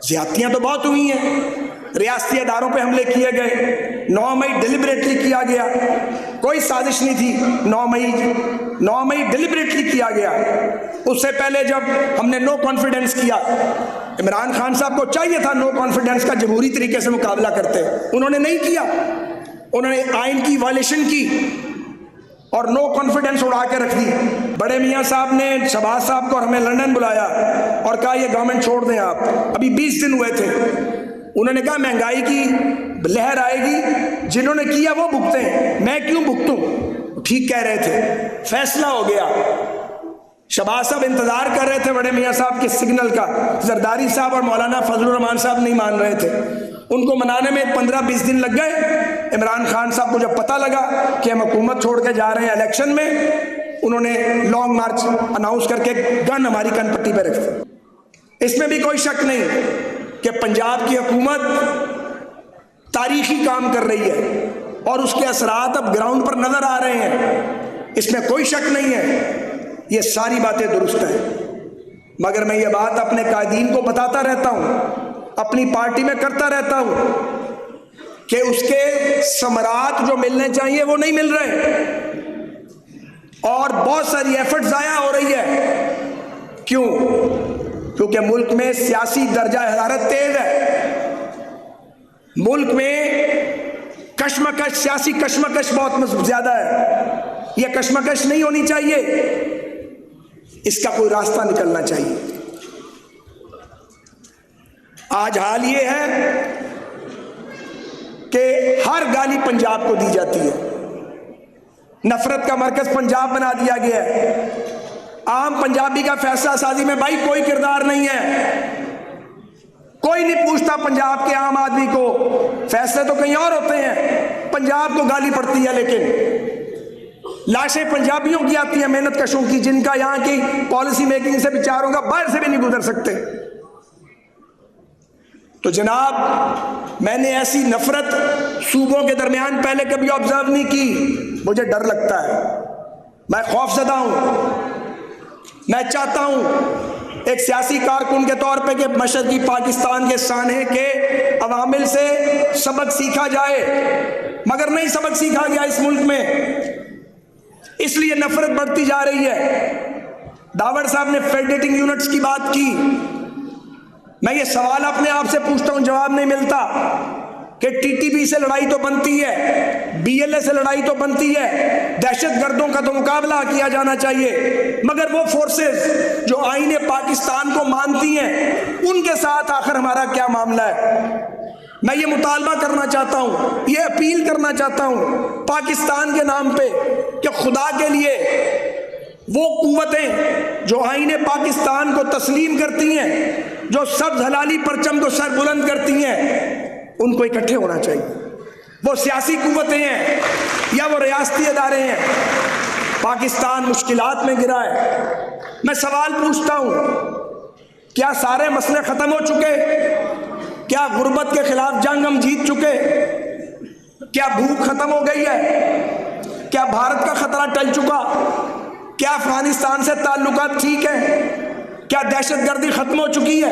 ज्यादतियां तो बहुत हुई हैं, रियासती अदारों पे हमले किए गए, 9 मई डिलिबरेटली किया गया, कोई साजिश नहीं थी। 9 मई डिलिबरेटली किया गया। उससे पहले जब हमने नो कॉन्फिडेंस किया, इमरान खान साहब को चाहिए था नो कॉन्फिडेंस का जमहूरी तरीके से मुकाबला करते, उन्होंने नहीं किया। उन्होंने आइन की वायलेशन की और नो कॉन्फिडेंस उड़ा के रख दी। बड़े मियाँ साहब ने शहबाज साहब को और हमें लंदन बुलाया और कहा ये गवर्नमेंट छोड़ दें आप। अभी 20 दिन हुए थे। उन्होंने कहा महंगाई की लहर आएगी, जिन्होंने किया वो भुगतें, मैं क्यों भुगतूं। ठीक कह रहे थे, फैसला हो गया। शहबाज साहब इंतजार कर रहे थे बड़े मियाँ साहब के सिग्नल का। जरदारी साहब और मौलाना फजलुर रहमान साहब नहीं मान रहे थे। उनको मनाने में 15-20 दिन लग गए। इमरान खान साहब को जब पता लगा कि हम हुकूमत छोड़ के जा रहे हैं इलेक्शन में, उन्होंने लॉन्ग मार्च अनाउंस करके गन हमारी कनपट्टी पर रख दी। इसमें भी कोई शक नहीं कि पंजाब की हुकूमत तारीखी काम कर रही है और उसके असरात अब ग्राउंड पर नजर आ रहे हैं, इसमें कोई शक नहीं है। ये सारी बातें दुरुस्त हैं, मगर मैं ये बात अपने कायदीन को बताता रहता हूं, अपनी पार्टी में करता रहता हूं कि उसके समरात जो मिलने चाहिए वो नहीं मिल रहे और बहुत सारी एफर्ट जाया हो रही है। क्यों? क्योंकि मुल्क में सियासी दर्जा हरारत तेज है। मुल्क में कश्मकश, सियासी कश्मकश बहुत ज्यादा है। यह कश्मकश नहीं होनी चाहिए, इसका कोई रास्ता निकलना चाहिए। आज हाल ये है कि हर गाली पंजाब को दी जाती है, नफरत का मरकज पंजाब बना दिया गया है। आम पंजाबी का फैसला साजी में भाई कोई किरदार नहीं है, कोई नहीं पूछता पंजाब के आम आदमी को, फैसले तो कहीं और होते हैं, पंजाब को गाली पड़ती है। लेकिन लाशें पंजाबियों की आती हैं, मेहनत कशों की, जिनका यहाँ की पॉलिसी मेकिंग से विचारों का बाहर से भी नहीं गुजर सकते। तो जनाब, मैंने ऐसी नफरत सूबों के दरमियान पहले कभी ऑब्जर्व नहीं की। मुझे डर लगता है, मैं खौफजदा हूं। मैं चाहता हूं एक सियासी कारकुन के तौर पे कि मशरकी पाकिस्तान के सानहे के अवामिल से सबक सीखा जाए, मगर नहीं सबक सीखा गया इस मुल्क में, इसलिए नफरत बढ़ती जा रही है। दावड़ साहब ने फेडरेटिंग यूनिट्स की बात की। मैं ये सवाल अपने आप से पूछता हूं, जवाब नहीं मिलता कि टीटीपी से लड़ाई तो बनती है, बीएलए से लड़ाई तो बनती है, दहशतगर्दों का तो मुकाबला किया जाना चाहिए, मगर वो फोर्सेस जो आईने पाकिस्तान को मानती हैं, उनके साथ आखिर हमारा क्या मामला है। मैं ये मुतालबा करना चाहता हूं, ये अपील करना चाहता हूं पाकिस्तान के नाम पे कि खुदा के लिए वो कुव्वतें जो आईने पाकिस्तान को तस्लीम करती हैं, जो सब्ज हलाली परचम को सर बुलंद करती हैं, उनको इकट्ठे होना चाहिए। वो सियासी कुव्वतें हैं या वो रियासती अदारे हैं। पाकिस्तान मुश्किलात में गिरा है। मैं सवाल पूछता हूं, क्या सारे मसले खत्म हो चुके? क्या गुर्बत के खिलाफ जंग हम जीत चुके? क्या भूख खत्म हो गई है? क्या भारत का खतरा टल चुका? क्या अफगानिस्तान से ताल्लुकात ठीक है? क्या दहशतगर्दी खत्म हो चुकी है?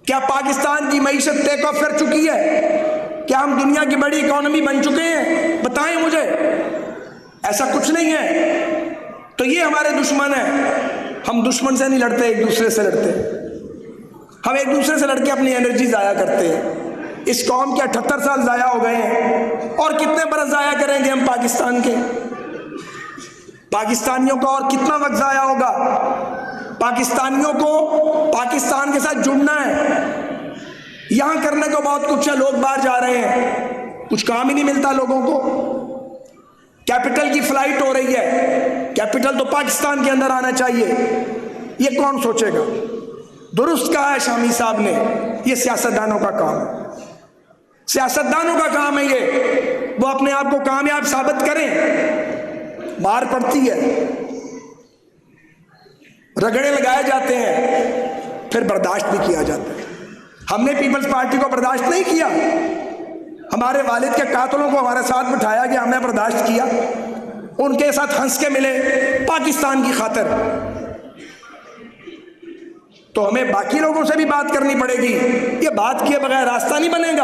क्या पाकिस्तान की मईशत टेक ऑफ कर चुकी है? क्या हम दुनिया की बड़ी इकोनॉमी बन चुके हैं? बताएं मुझे। ऐसा कुछ नहीं है। तो ये हमारे दुश्मन है। हम दुश्मन से नहीं लड़ते, एक दूसरे से लड़ते। हम एक दूसरे से लड़के अपनी एनर्जी जाया करते हैं। इस कौम के 78 साल जाया हो गए हैं और कितने बरस जाया करेंगे हम पाकिस्तान के? पाकिस्तानियों का और कितना वक्त जाया होगा? पाकिस्तानियों को पाकिस्तान के साथ जुड़ना है। यहां करने को बहुत कुछ है, लोग बाहर जा रहे हैं, कुछ काम ही नहीं मिलता लोगों को। कैपिटल की फ्लाइट हो रही है, कैपिटल तो पाकिस्तान के अंदर आना चाहिए। ये कौन सोचेगा? दुरुस्त कहा है शामी साहब ने, ये सियासतदानों का काम है। सियासतदानों का काम है ये, वो अपने आप को कामयाब साबित करें। मार पड़ती है, रगड़े लगाए जाते हैं, फिर बर्दाश्त भी किया जाता है। हमने पीपल्स पार्टी को बर्दाश्त नहीं किया। हमारे वालिद के कातलों को हमारे साथ बिठाया गया, हमने बर्दाश्त किया। उनके साथ हंस के मिले पाकिस्तान की खातिर। तो हमें बाकी लोगों से भी बात करनी पड़ेगी। ये बात किए बगैर रास्ता नहीं बनेगा,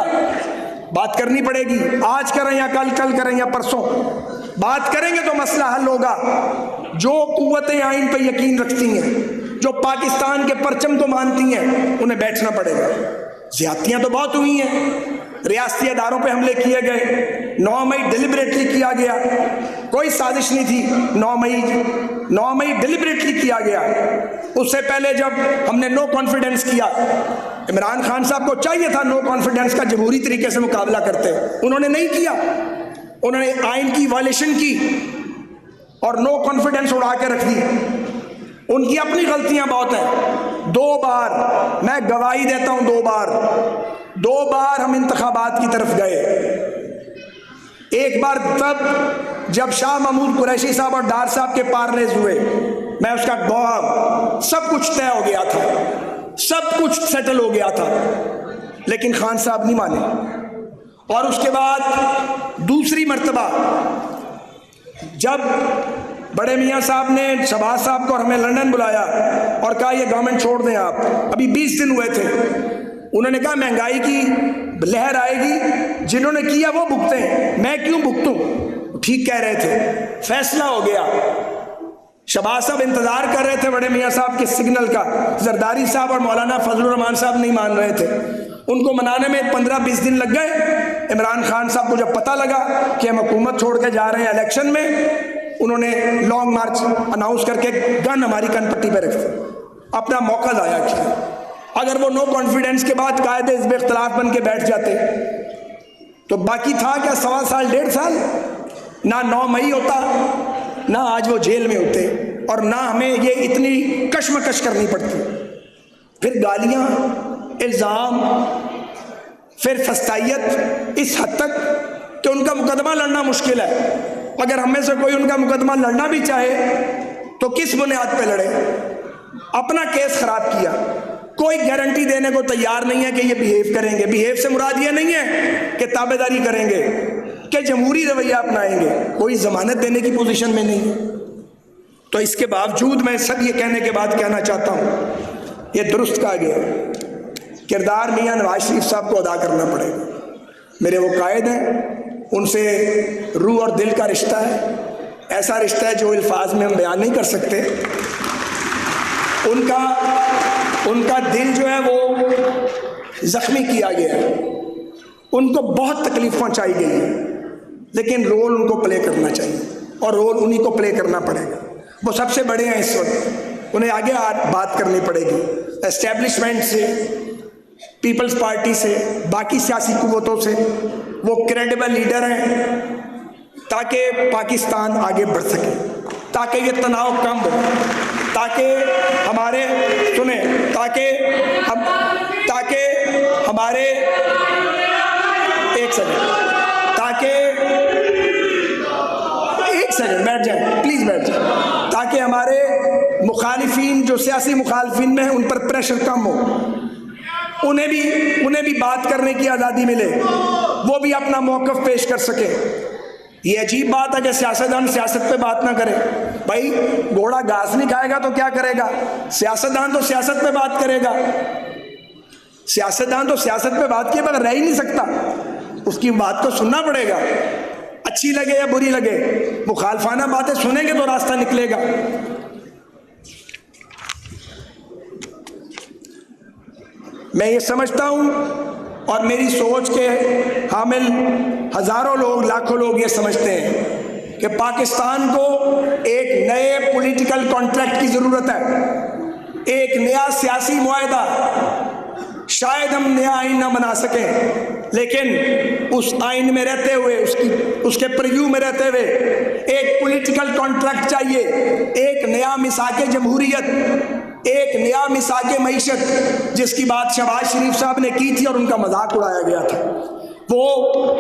बात करनी पड़ेगी। आज करें या कल, कल करें या परसों, बात करेंगे तो मसला हल होगा। जो कुव्वतें आइन पर यकीन रखती हैं, जो पाकिस्तान के परचम को मानती हैं, उन्हें बैठना पड़ेगा। ज्यादतियां तो बहुत हुई हैं, रियासती अदारों पे हमले किए गए, 9 मई डिलिबरेटली किया गया, कोई साजिश नहीं थी। 9 मई डिलिबरेटली किया गया। उससे पहले जब हमने नो कॉन्फिडेंस किया, इमरान खान साहब को चाहिए था नो कॉन्फिडेंस का जमहूरी तरीके से मुकाबला करते, उन्होंने नहीं किया। उन्होंने आइन की वायलेशन की और नो कॉन्फिडेंस उड़ा के रख दी। उनकी अपनी गलतियां बहुत हैं। 2 बार, मैं गवाही देता हूं, 2 बार हम इंतखाबात की तरफ गए। एक बार तब जब शाह महमूद कुरैशी साहब और डार साहब के पार्लेज हुए, मैं उसका गवाह, सब कुछ तय हो गया था, सब कुछ सेटल हो गया था, लेकिन खान साहब नहीं माने। और उसके बाद दूसरी मर्तबा जब बड़े मियाँ साहब ने शहबाज साहब को और हमें लंदन बुलाया और कहा ये गवर्नमेंट छोड़ दें आप, अभी 20 दिन हुए थे, उन्होंने कहा महंगाई की लहर आएगी, जिन्होंने किया वो भुगते हैं, मैं क्यों भुगतूं। ठीक कह रहे थे, फैसला हो गया। शहबाज साहब इंतजार कर रहे थे बड़े मियाँ साहब के सिग्नल का, जरदारी साहब और मौलाना फजलुर रहमान साहब नहीं मान रहे थे, उनको मनाने में 15-20 दिन लग गए। इमरान खान साहब को जब पता लगा कि हम हुकूमत छोड़ के जा रहे हैं इलेक्शन में, उन्होंने लॉन्ग मार्च अनाउंस करके गन हमारी कनपट्टी पे रख दी, अपना मौका ज़ाया किया। अगर वो नो कॉन्फिडेंस के बाद कायदे इस बेख्तलाफ बन के बैठ जाते तो बाकी था क्या, 1.25 साल 1.5 साल, ना 9 मई होता, ना आज वो जेल में होते, और ना हमें ये इतनी कश्मकश करनी पड़ती। फिर गालियां, इल्ज़ाम, फिर फस्तायत इस हद तक कि उनका मुकदमा लड़ना मुश्किल है। अगर हम में से कोई उनका मुकदमा लड़ना भी चाहे तो किस बुनियाद पे लड़े। अपना केस खराब किया, कोई गारंटी देने को तैयार नहीं है कि ये बिहेव करेंगे। बिहेव से मुराद ये नहीं है कि ताबेदारी करेंगे, कि जमहूरी रवैया अपनाएंगे, कोई जमानत देने की पोजीशन में नहीं है। तो इसके बावजूद मैं सब ये कहने के बाद कहना चाहता हूँ, ये दुरुस्त कहा गया, किरदार मियाँ नवाज शरीफ साहब को अदा करना पड़ेगा। मेरे वो कायद हैं, उनसे रूह और दिल का रिश्ता है, ऐसा रिश्ता है जो अल्फाज में हम बयान नहीं कर सकते। उनका दिल जो है वो जख्मी किया गया है, उनको बहुत तकलीफ पहुंचाई गई है, लेकिन रोल उनको प्ले करना चाहिए और रोल उन्हीं को प्ले करना पड़ेगा। वो सबसे बड़े हैं इस वक्त, उन्हें आगे बात करनी पड़ेगी एस्टेब्लिशमेंट से, पीपल्स पार्टी से, बाकी सियासी कुव्वतों से। वो क्रेडिबल लीडर हैं ताकि पाकिस्तान आगे बढ़ सके, ताकि ये तनाव कम हो, ताकि हमारे सुने, ताकि हमारे एक सेकंड बैठ जाए, प्लीज बैठ जाए, ताकि हमारे मुखालिफिन जो सियासी मुखालिफिन में हैं उन पर प्रेशर कम हो, उन्हें भी बात करने की आज़ादी मिले, वो भी अपना मौक़िफ़ पेश कर सके। ये अजीब बात है कि सियासतदान सियासत पे बात ना करे। भाई घोड़ा घास नहीं खाएगा तो क्या करेगा, सियासतदान तो सियासत पे बात करेगा। सियासतदान तो सियासत पे बात किए बगैर रह ही नहीं सकता, उसकी बात को सुनना पड़ेगा, अच्छी लगे या बुरी लगे। मुखालफाना बातें सुनेंगे तो रास्ता निकलेगा। मैं ये समझता हूं और मेरी सोच के हामिल हजारों लोग, लाखों लोग ये समझते हैं कि पाकिस्तान को एक नए पॉलिटिकल कॉन्ट्रैक्ट की जरूरत है, एक नया सियासी मुआहदा। शायद हम नया आइन ना बना सकें, लेकिन उस आइन में रहते हुए, उसके प्रीव्यू में रहते हुए एक पॉलिटिकल कॉन्ट्रैक्ट चाहिए, एक नया मिसाके जमहूरियत, एक नया मिसाके मईशत, जिसकी बात शहबाज शरीफ साहब ने की थी और उनका मजाक उड़ाया गया था। वो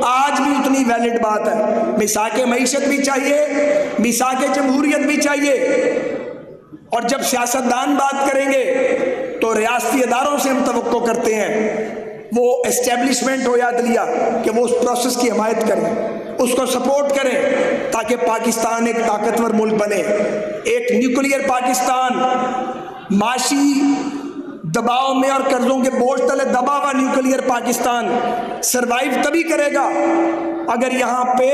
आज भी उतनी वैलिड बात है। मिसाके मईशत भी चाहिए, मिसाके जमहूरियत भी चाहिए। और जब सियासतदान बात करेंगे तो रियासती अदारों से हम तवक्को करते हैं वो एस्टेब्लिशमेंट हो या अदलिया कि वो उस प्रोसेस की हिमायत करें, उसको सपोर्ट करें, ताकि पाकिस्तान एक ताकतवर मुल्क बने, एक न्यूक्लियर पाकिस्तान, माशी दबाव में और कर्जों के बोझ तले दबा हुआ न्यूक्लियर पाकिस्तान सरवाइव तभी करेगा अगर यहाँ पे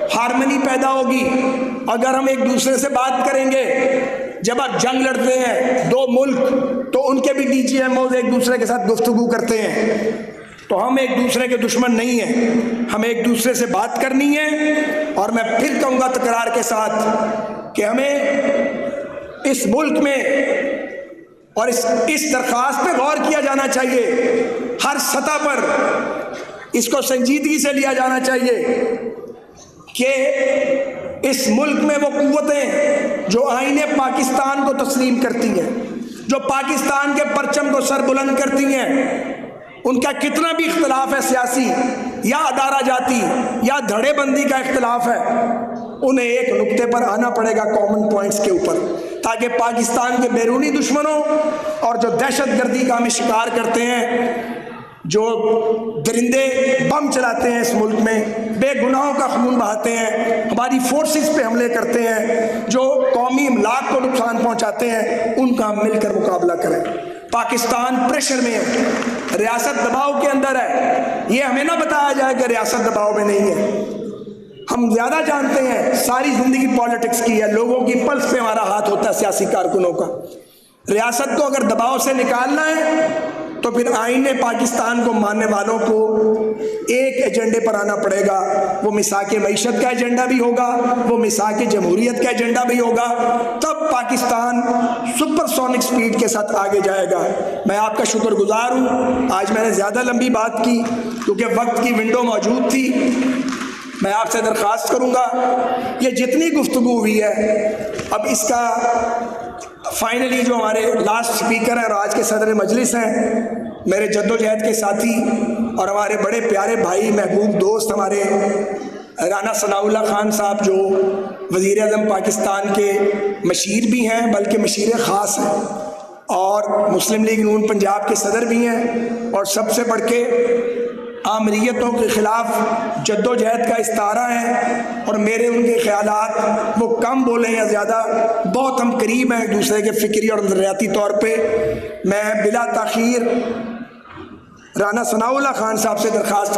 हार्मनी पैदा होगी, अगर हम एक दूसरे से बात करेंगे। जब आप जंग लड़ते हैं दो मुल्क तो उनके भी DGMOs एक दूसरे के साथ गुफ्तगू करते हैं, तो हम एक दूसरे के दुश्मन नहीं हैं, हमें एक दूसरे से बात करनी है। और मैं फिर कहूँगा तकरार के साथ कि हमें इस मुल्क में और इस दरख्वास्त पे गौर किया जाना चाहिए, हर सतह पर इसको संजीदगी से लिया जाना चाहिए कि इस मुल्क में वो कुव्वतें जो आईने पाकिस्तान को तस्लीम करती हैं, जो पाकिस्तान के परचम को सर बुलंद करती हैं, उनका कितना भी इख्तलाफ है सियासी या अदारा जाती या धड़ेबंदी का इख्तलाफ है, उन्हें एक नुक्ते पर आना पड़ेगा कॉमन पॉइंट्स के ऊपर, ताकि पाकिस्तान के बैरूनी दुश्मनों और जो दहशतगर्दी का हमें शिकार करते हैं, जो दरिंदे बम चलाते हैं इस मुल्क में, बेगुनाहों का खून बहाते हैं, हमारी फोर्सेस पे हमले करते हैं, जो कौमी इमलाक को नुकसान पहुंचाते हैं, उनका हम मिलकर मुकाबला करें। पाकिस्तान प्रेशर में है, रियासत दबाव के अंदर है, ये हमें ना बताया जाए कि रियासत दबाव में नहीं है। हम ज़्यादा जानते हैं, सारी ज़िंदगी पॉलिटिक्स की है, लोगों की पल्स पे हमारा हाथ होता है, सियासी कारकुनों का। रियासत को अगर दबाव से निकालना है तो फिर आईने पाकिस्तान को मानने वालों को एक एजेंडे पर आना पड़ेगा। वो मिसाके मईशत का एजेंडा भी होगा, वो मिसाके जमहूरियत का एजेंडा भी होगा, तब पाकिस्तान सुपरसोनिक स्पीड के साथ आगे जाएगा। मैं आपका शुक्रगुजार हूँ। आज मैंने ज़्यादा लंबी बात की क्योंकि वक्त की विंडो मौजूद थी। मैं आपसे दरख्वास्त करूँगा, ये जितनी गुफ्तगू हुई है, अब इसका फाइनली जो हमारे लास्ट स्पीकर हैं और आज के सदर मजलिस हैं, मेरे जद्दोजहद के साथी और हमारे बड़े प्यारे भाई महबूब दोस्त हमारे राना सनाउल्लाह खान साहब, जो वज़ीर आज़म पाकिस्तान के मशीर भी हैं, बल्कि मशीर ख़ास हैं, और मुस्लिम लीग नून पंजाब के सदर भी हैं, और सबसे बढ़ के आमरीयतों के ख़िलाफ़ जद्दोजहद का इस्तारा है। और मेरे उनके ख्यालात वो कम बोले या ज़्यादा, बहुत हम करीब हैं एक दूसरे के फ़िक्री और नज़रियाती तौर पे। मैं बिला ताख़ीर राना सनाउल्लाह खान साहब से दरख्वास्त